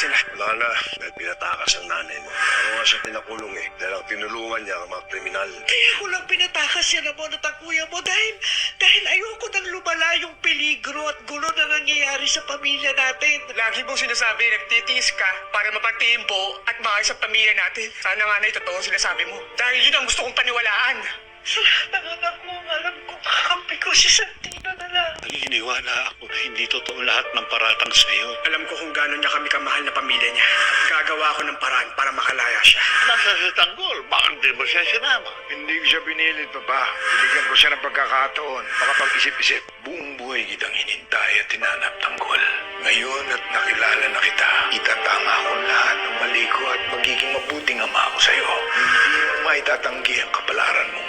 sila. Wala na. Dahil pinatakas ang nanay mo. Ako nga siya pinakulong eh. Dahil ang tinulungan niya ang mga kriminal. Kaya ko lang pinatakas siya na mo at ang kuya mo dahil ayoko nang lumala yung peligro at gulo na nangyayari sa pamilya natin. Lagi mong sinasabi, nagtitiis ka para mapagtimpo at maayos ang pamilya natin. Sana nga na totoo sinasabi mo. Dahil yun ang gusto kong paniwalaan. Salamat ako. Alam ko, kakampi ko si Santino na lang. Naniniwala ako na hindi totoo lahat ng paratang sa'yo. Alam ko kung gaano niya kami kamahal na pamilya niya. Gagawa ko ng paraan para makalaya siya. Nasa sa tanggol, bakit di mo siya sinama? Hindi ko siya pinilit, Papa. Binigyan ko siya ng pagkakataon. Makapag-isip-isip. Buong buhay kitang hinintay at tinanap tanggol. Ngayon at nakilala na kita, itatama ko lahat ng mali ko at magiging mabuting ama ako sa'yo. Hindi mo maitatanggi ang kapalaran mong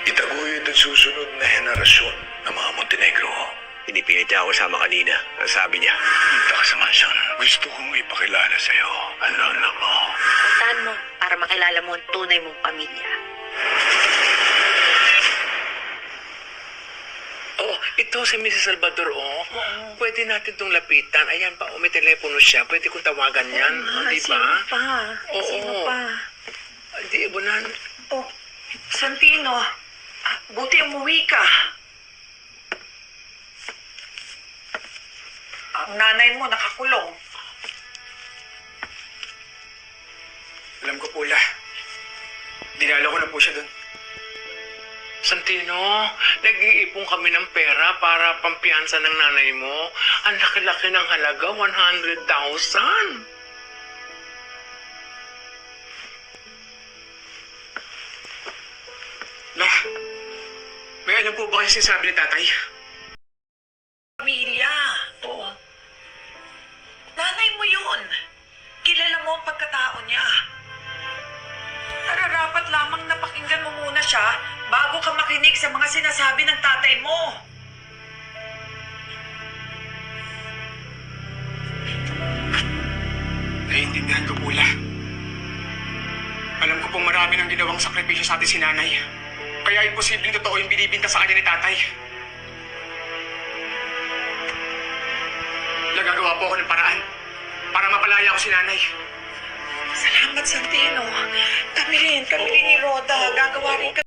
itaguyod at susunod na henerasyon ng mga Montenegro. Pinipilit niya ako sama kanina. Ang sabi niya. Punta ka sa mansyon. Gusto kong ipakilala sa'yo ang lola mo. Puntahan mo para makilala mo ang tunay mong pamilya. Oh, ito si Mrs. Salvador, oh. Pwede natin itong lapitan. Ayan pa, may telepono siya. Pwede kong tawagan yan. Di ba? Sino pa? Oo. Sino pa? Di, bunan. Oh, Santino, buti umuwi ka. Ang nanay mo nakakulong. Alam ko, Pula. Dinalo ko na po siya doon. Santino, nag-iipon kami ng pera para pampiyansa ng nanay mo. Ang laki-laki ng halaga, 100,000. Lah, may alam po ba kayo sinasabi ni tatay? Pamilya. Oo. Nanay mo yun. Kilala mo ang pagkatao niya. Nararapat lamang na pakinggan mo muna siya bago ka makinig sa mga sinasabi ng tatay mo. Naiintindihan ko, Pula. Alam ko pong marami nang ginawang sakripisyo sa atin si nanay. Kaya imposibleng totoo yung binibinta sa kanya ni tatay. Nagagawa po ako ng paraan para mapalaya ko si nanay. Salamat, Santino. Kami rin ni Roda. Gagawa rin kami